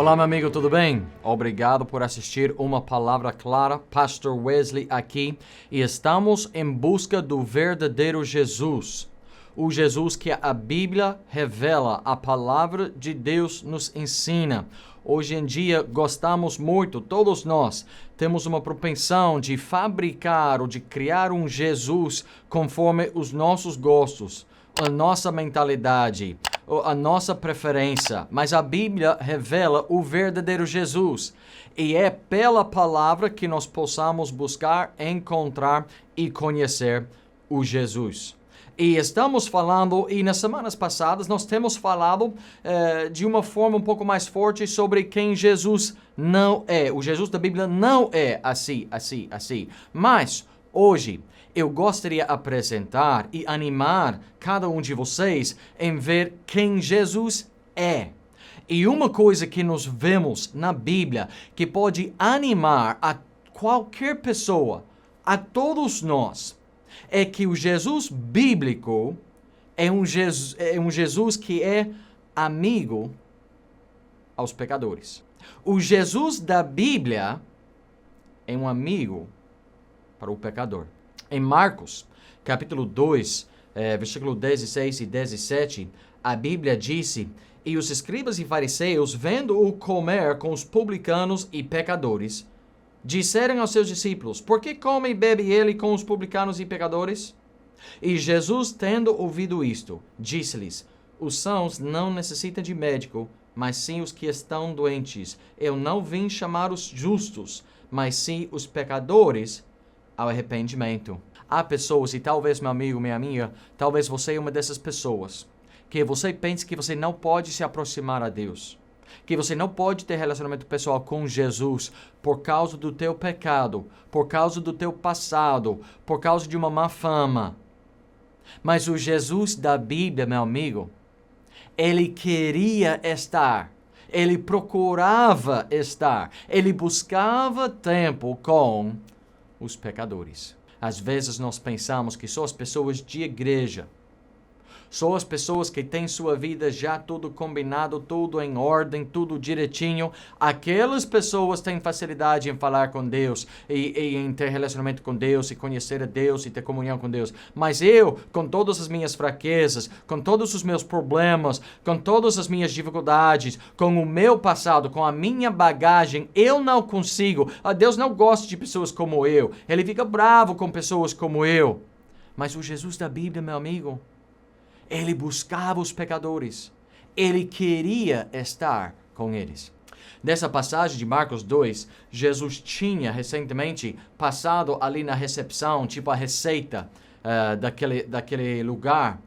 Olá, meu amigo, tudo bem? Obrigado por assistir Uma Palavra Clara. Pastor Wesley aqui. E estamos em busca do verdadeiro Jesus. O Jesus que a Bíblia revela, a Palavra de Deus nos ensina. Hoje em dia, gostamos muito, todos nós, temos uma propensão de fabricar ou de criar um Jesus conforme os nossos gostos, a nossa mentalidade, a nossa preferência, mas a Bíblia revela o verdadeiro Jesus. E é pela palavra que nós possamos buscar, encontrar e conhecer o Jesus. E estamos falando, e nas semanas passadas nós temos falado de uma forma um pouco mais forte sobre quem Jesus não é. O Jesus da Bíblia não é assim. Mas hoje eu gostaria de apresentar e animar cada um de vocês em ver quem Jesus é. E uma coisa que nós vemos na Bíblia que pode animar a qualquer pessoa, a todos nós, é que o Jesus bíblico é um Jesus que é amigo aos pecadores. O Jesus da Bíblia é um amigo para o pecador. Em Marcos, capítulo 2, versículo 16 e 17, a Bíblia disse: "E os escribas e fariseus, vendo-o comer com os publicanos e pecadores, disseram aos seus discípulos: Por que come e bebe ele com os publicanos e pecadores? E Jesus, tendo ouvido isto, disse-lhes: Os sãos não necessitam de médico, mas sim os que estão doentes. Eu não vim chamar os justos, mas sim os pecadores ao arrependimento." Há pessoas, e talvez meu amigo, minha amiga, talvez você é uma dessas pessoas, que você pensa que você não pode se aproximar a Deus, que você não pode ter relacionamento pessoal com Jesus por causa do teu pecado, por causa do teu passado, por causa de uma má fama. Mas o Jesus da Bíblia, meu amigo, ele queria estar, ele procurava estar, ele buscava tempo com os pecadores. Às vezes nós pensamos que só as pessoas de igreja, só as pessoas que têm sua vida já tudo combinado, tudo em ordem, tudo direitinho, aquelas pessoas têm facilidade em falar com Deus e em ter relacionamento com Deus e conhecer a Deus e ter comunhão com Deus. Mas eu, com todas as minhas fraquezas, com todos os meus problemas, com todas as minhas dificuldades, com o meu passado, com a minha bagagem, eu não consigo. Deus não gosta de pessoas como eu. Ele fica bravo com pessoas como eu. Mas o Jesus da Bíblia, meu amigo, ele buscava os pecadores. Ele queria estar com eles. Nessa passagem de Marcos 2, Jesus tinha recentemente passado ali na recepção, tipo a receita daquele lugar.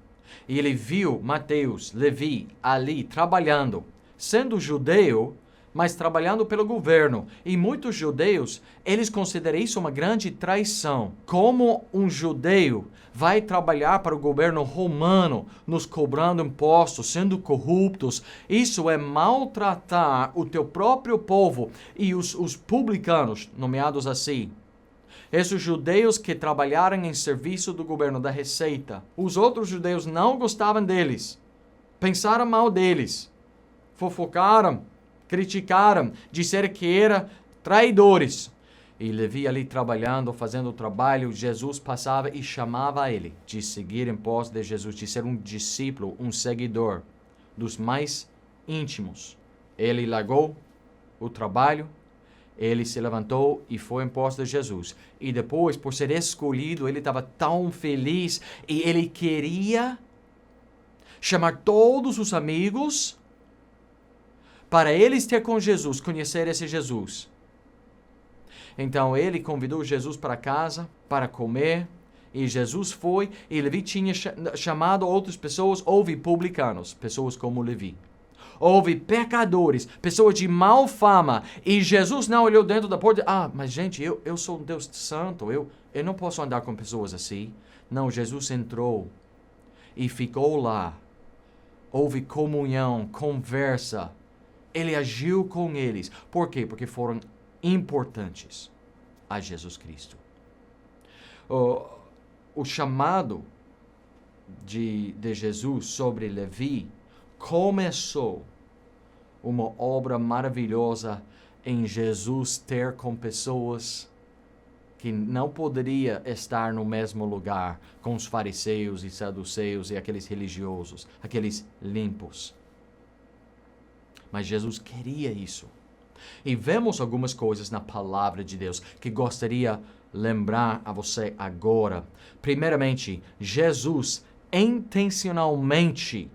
E ele viu Mateus, Levi, ali trabalhando, sendo judeu, mas trabalhando pelo governo. E muitos judeus, eles consideram isso uma grande traição. Como um judeu vai trabalhar para o governo romano, nos cobrando impostos, sendo corruptos, isso é maltratar o teu próprio povo. E os publicanos, nomeados assim, esses judeus que trabalharam em serviço do governo da receita, os outros judeus não gostavam deles, pensaram mal deles, fofocaram, criticaram, disseram que eram traidores. E Levi ali trabalhando, fazendo o trabalho, Jesus passava e chamava ele de seguir em pós de Jesus, de ser um discípulo, um seguidor dos mais íntimos. Ele largou o trabalho, ele se levantou e foi em pós de Jesus. E depois, por ser escolhido, ele estava tão feliz e ele queria chamar todos os amigos para eles ter com Jesus, conhecer esse Jesus. Então ele convidou Jesus para casa, para comer, e Jesus foi, e Levi tinha chamado outras pessoas, houve publicanos, pessoas como Levi. Houve pecadores, pessoas de mau fama, e Jesus não olhou dentro da porta, mas gente, eu sou um Deus santo, eu não posso andar com pessoas assim. Não, Jesus entrou e ficou lá. Houve comunhão, conversa. Ele agiu com eles. Por quê? Porque foram importantes a Jesus Cristo. O chamado de Jesus sobre Levi começou uma obra maravilhosa em Jesus ter com pessoas que não poderia estar no mesmo lugar com os fariseus e saduceus e aqueles religiosos, aqueles limpos. Mas Jesus queria isso. E vemos algumas coisas na palavra de Deus que gostaria lembrar a você agora. Primeiramente, Jesus intencionalmente,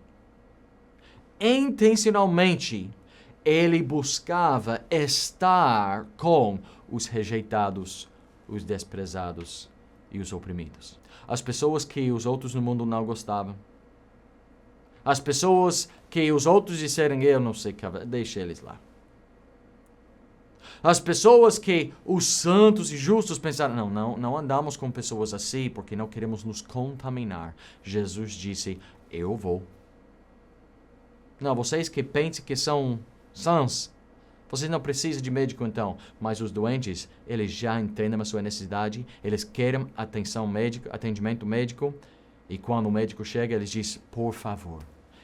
ele buscava estar com os rejeitados, os desprezados e os oprimidos. As pessoas que os outros no mundo não gostavam. As pessoas que os outros disseram, eu não sei, deixa eles lá. As pessoas que os santos e justos pensaram, não andamos com pessoas assim porque não queremos nos contaminar. Jesus disse, eu vou. Não, vocês que pensam que são sãos, vocês não precisam de médico então. Mas os doentes, eles já entendem a sua necessidade, eles querem atendimento médico. E quando o médico chega, eles dizem, por favor.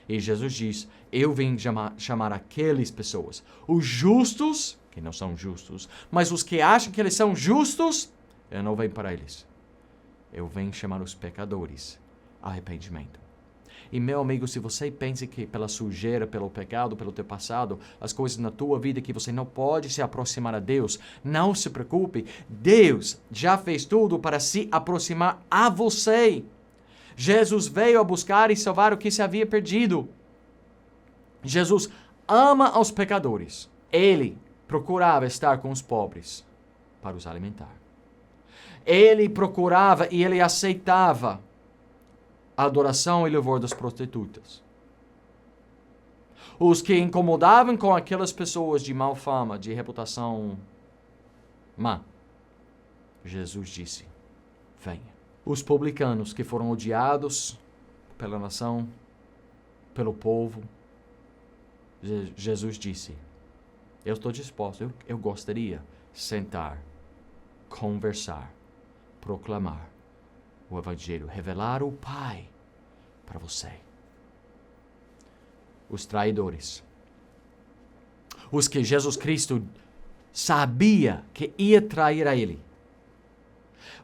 E Jesus diz, eu vim chamar aquelas pessoas. Os justos, que não são justos, mas os que acham que eles são justos, eu não venho para eles. Eu venho chamar os pecadores a arrependimento. E meu amigo, se você pensa que pela sujeira, pelo pecado, pelo teu passado, as coisas na tua vida que você não pode se aproximar a Deus, não se preocupe. Deus já fez tudo para se aproximar a você. Jesus veio a buscar e salvar o que se havia perdido. Jesus ama aos pecadores. Ele procurava estar com os pobres para os alimentar. Ele procurava e ele aceitava a adoração e louvor das prostitutas. Os que incomodavam com aquelas pessoas de má fama, de reputação má. Jesus disse, venha. Os publicanos que foram odiados pela nação, pelo povo, Jesus disse, eu estou disposto, eu gostaria sentar, conversar, proclamar o Evangelho, revelar o Pai para você. Os traidores, os que Jesus Cristo sabia que ia trair a ele,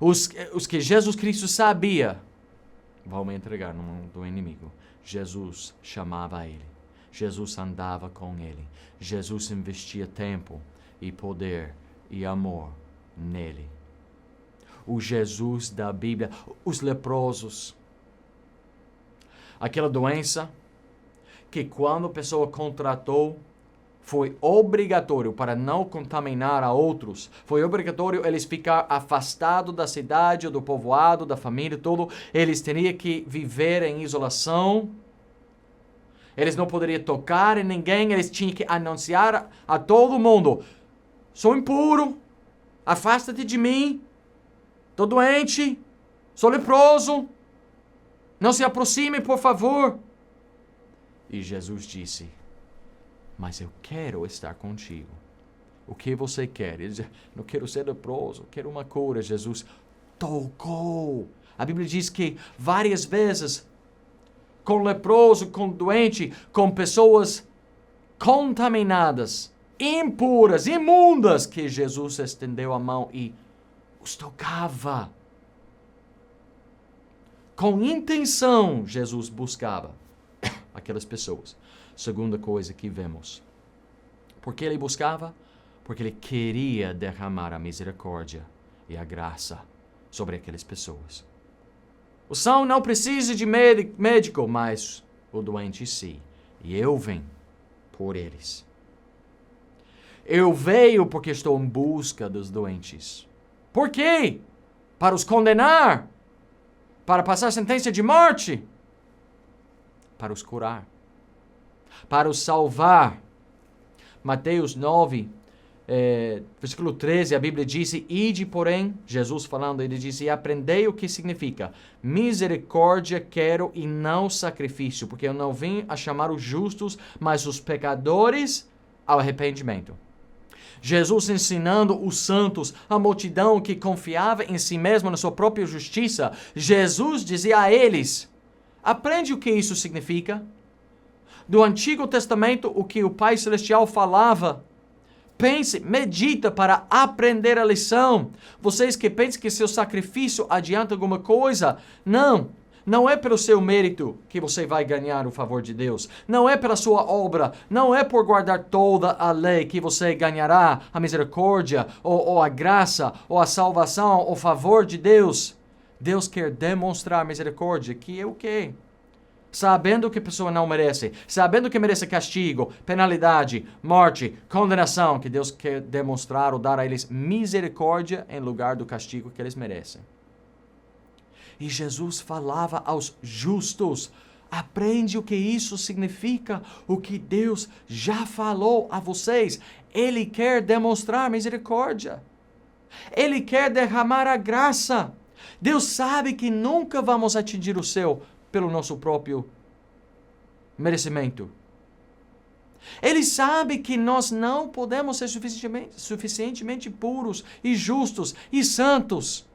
os que Jesus Cristo sabia vão me entregar no mão do inimigo. Jesus chamava a ele. Jesus andava com ele. Jesus investia tempo e poder e amor nele. O Jesus da Bíblia, os leprosos. Aquela doença que quando a pessoa contratou, foi obrigatório para não contaminar a outros. Foi obrigatório eles ficar afastados da cidade, do povoado, da família, tudo. Eles teriam que viver em isolação. Eles não poderiam tocar em ninguém. Eles tinham que anunciar a todo mundo. Sou impuro. Afasta-te de mim. Estou doente. Sou leproso. Não se aproxime, por favor. E Jesus disse, mas eu quero estar contigo. O que você quer? Ele diz, não quero ser leproso, quero uma cura. Jesus tocou. A Bíblia diz que várias vezes, com leproso, com doente, com pessoas contaminadas, impuras, imundas, que Jesus estendeu a mão e os tocava. Com intenção, Jesus buscava aquelas pessoas. Segunda coisa que vemos. Por que ele buscava? Porque ele queria derramar a misericórdia e a graça sobre aquelas pessoas. O são não precisa de médico, mas o doente sim. E eu venho por eles. Eu veio porque estou em busca dos doentes. Por quê? Para os condenar? Para passar sentença de morte? Para os curar. Para os salvar. Mateus 9, versículo 13, a Bíblia diz, ide, porém, Jesus falando, ele diz, e aprendei o que significa, misericórdia quero e não sacrifício, porque eu não vim a chamar os justos, mas os pecadores ao arrependimento. Jesus ensinando os santos, a multidão que confiava em si mesmo, na sua própria justiça, Jesus dizia a eles, aprende o que isso significa. do Antigo Testamento o que o Pai Celestial falava. Pense, medita para aprender a lição. Vocês que pensam que seu sacrifício adianta alguma coisa, não é pelo seu mérito que você vai ganhar o favor de Deus. Não é pela sua obra. Não é por guardar toda a lei que você ganhará a misericórdia, ou a graça, ou a salvação, o favor de Deus. Deus quer demonstrar misericórdia, que é o quê? Sabendo que a pessoa não merece, sabendo que merece castigo, penalidade, morte, condenação, que Deus quer demonstrar ou dar a eles misericórdia em lugar do castigo que eles merecem. E Jesus falava aos justos: aprende o que isso significa, o que Deus já falou a vocês. Ele quer demonstrar misericórdia. Ele quer derramar a graça. Deus sabe que nunca vamos atingir o céu pelo nosso próprio merecimento. Ele sabe que nós não podemos ser suficientemente puros e justos e santos.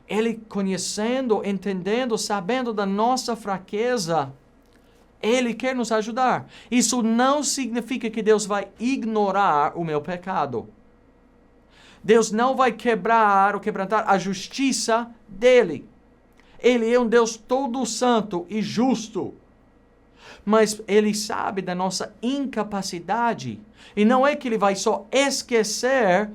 Ele conhecendo, entendendo, sabendo da nossa fraqueza, Ele quer nos ajudar. Isso não significa que Deus vai ignorar o meu pecado. Deus não vai quebrantar a justiça dele. Ele é um Deus todo santo e justo. Mas Ele sabe da nossa incapacidade. E não é que Ele vai só esquecer.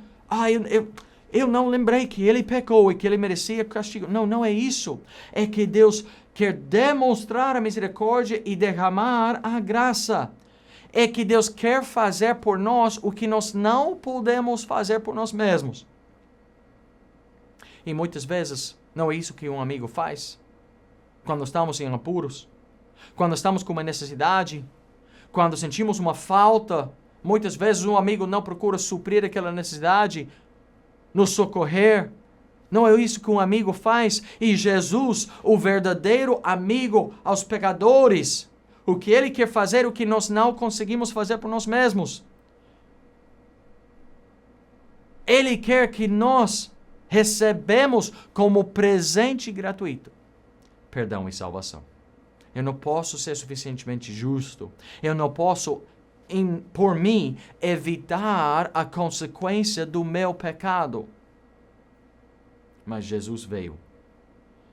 Eu não lembrei que Ele pecou e que Ele merecia castigo. Não é isso. É que Deus quer demonstrar a misericórdia e derramar a graça. É que Deus quer fazer por nós o que nós não podemos fazer por nós mesmos. E muitas vezes, não é isso que um amigo faz? Quando estamos em apuros, quando estamos com uma necessidade, quando sentimos uma falta, muitas vezes um amigo não procura suprir aquela necessidade, nos socorrer. Não é isso que um amigo faz? E Jesus, o verdadeiro amigo aos pecadores, o que Ele quer fazer, o que nós não conseguimos fazer por nós mesmos. Ele quer que nós recebemos como presente gratuito perdão e salvação. Eu não posso ser suficientemente justo. Eu não posso, por mim, evitar a consequência do meu pecado. Mas Jesus veio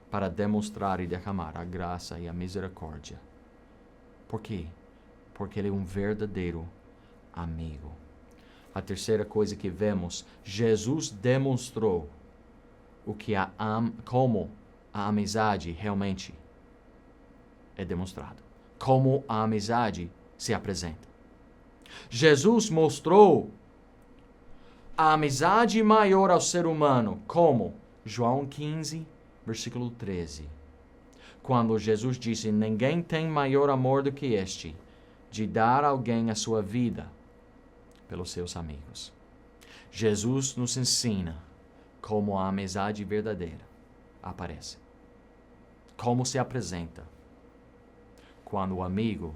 para demonstrar e derramar a graça e a misericórdia. Por quê? Porque Ele é um verdadeiro amigo. A terceira coisa que vemos, Jesus demonstrou como a amizade realmente é demonstrado. Como a amizade se apresenta. Jesus mostrou a amizade maior ao ser humano. Como? João 15, versículo 13. Quando Jesus disse: ninguém tem maior amor do que este, de dar a alguém a sua vida pelos seus amigos. Jesus nos ensina como a amizade verdadeira aparece. Como se apresenta quando o amigo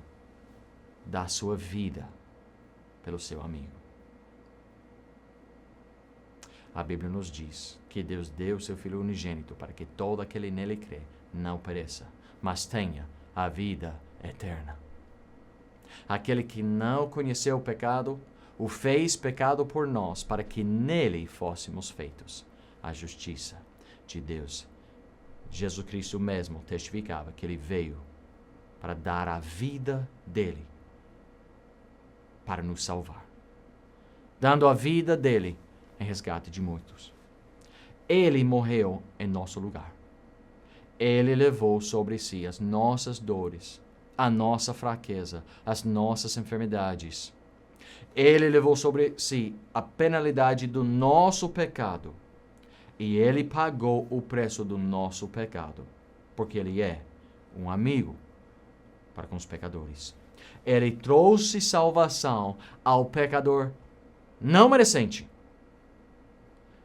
dá sua vida pelo seu amigo. A Bíblia nos diz que Deus deu seu Filho unigênito para que todo aquele nele crê não pereça, mas tenha a vida eterna. Aquele que não conheceu o pecado, o fez pecado por nós, para que nele fôssemos feitos a justiça de Deus. Jesus Cristo mesmo testificava que Ele veio para dar a vida dele para nos salvar, dando a vida dele em resgate de muitos. Ele morreu em nosso lugar. Ele levou sobre si as nossas dores, a nossa fraqueza, as nossas enfermidades. Ele levou sobre si a penalidade do nosso pecado. E Ele pagou o preço do nosso pecado, porque Ele é um amigo para com os pecadores. Ele trouxe salvação ao pecador não merecente.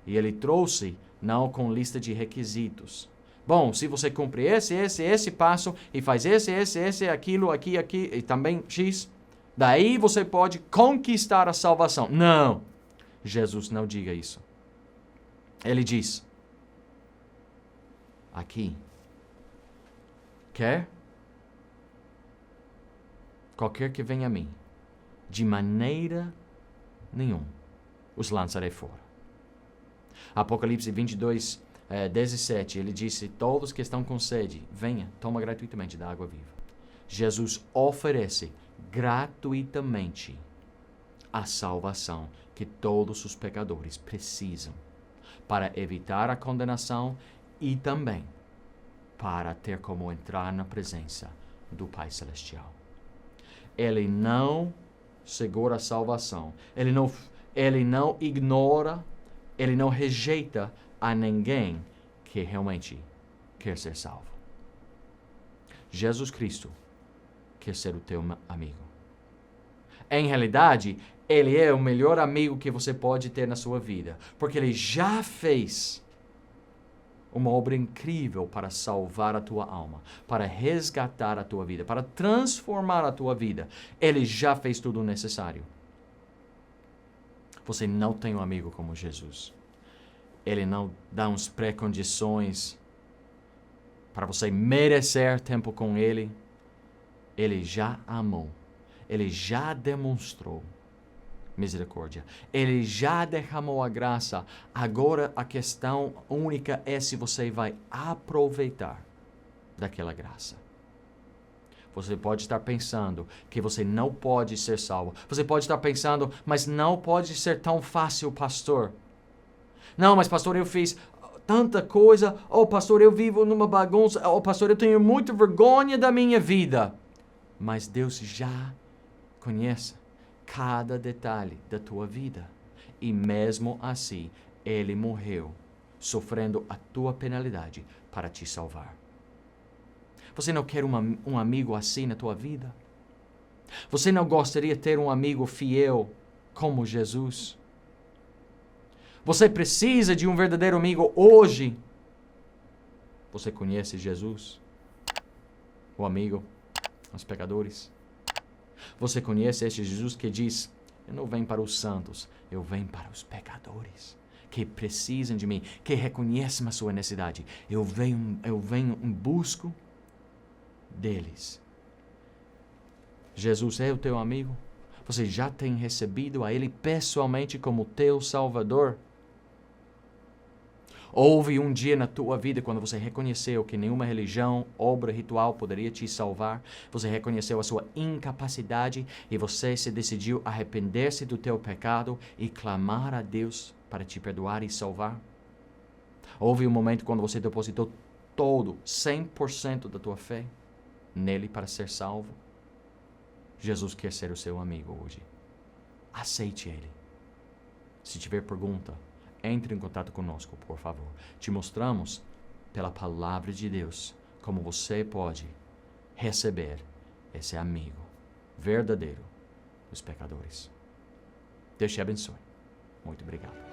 E Ele trouxe não com lista de requisitos. Bom, se você cumpre esse passo, e faz esse, aquilo, aqui, e também X, daí você pode conquistar a salvação. Não, Jesus não diga isso. Ele diz, aqui, quer? qualquer que venha a mim, de maneira nenhuma os lançarei fora. Apocalipse 22, 17, ele disse: todos que estão com sede, venha, toma gratuitamente da água viva. Jesus oferece gratuitamente a salvação que todos os pecadores precisam para evitar a condenação e também para ter como entrar na presença do Pai Celestial. Ele não segura a salvação. Ele não ignora, ele não rejeita a ninguém que realmente quer ser salvo. Jesus Cristo quer ser o teu amigo. Em realidade, ele é o melhor amigo que você pode ter na sua vida, porque ele já fez uma obra incrível para salvar a tua alma, para resgatar a tua vida, para transformar a tua vida. Ele já fez tudo o necessário. Você não tem um amigo como Jesus. Ele não dá uns pré-condições para você merecer tempo com ele. Ele já amou. Ele já demonstrou misericórdia. Ele já derramou a graça. Agora a questão única é se você vai aproveitar daquela graça. Você pode estar pensando que você não pode ser salvo. Você pode estar pensando, mas não pode ser tão fácil, pastor. Não, mas pastor, eu fiz tanta coisa. Oh, pastor, eu vivo numa bagunça. Oh, pastor, eu tenho muita vergonha da minha vida. Mas Deus já conhece cada detalhe da tua vida. E mesmo assim, Ele morreu, sofrendo a tua penalidade para te salvar. Você não quer um amigo assim na tua vida? Você não gostaria de ter um amigo fiel como Jesus? Você precisa de um verdadeiro amigo hoje. Você conhece Jesus? O amigo aos pecadores? Você conhece esse Jesus que diz: eu não venho para os santos, eu venho para os pecadores, que precisam de mim, que reconhecem a sua necessidade. Eu venho em busca deles. Jesus é o teu amigo? Você já tem recebido a Ele pessoalmente como teu Salvador? Houve um dia na tua vida quando você reconheceu que nenhuma religião, obra, ritual poderia te salvar. Você reconheceu a sua incapacidade e você se decidiu arrepender-se do teu pecado e clamar a Deus para te perdoar e salvar. Houve um momento quando você depositou todo, 100% da tua fé nele para ser salvo. Jesus quer ser o seu amigo hoje. Aceite Ele. Se tiver pergunta, entre em contato conosco, por favor. Te mostramos, pela palavra de Deus, como você pode receber esse amigo verdadeiro dos pecadores. Deus te abençoe. Muito obrigado.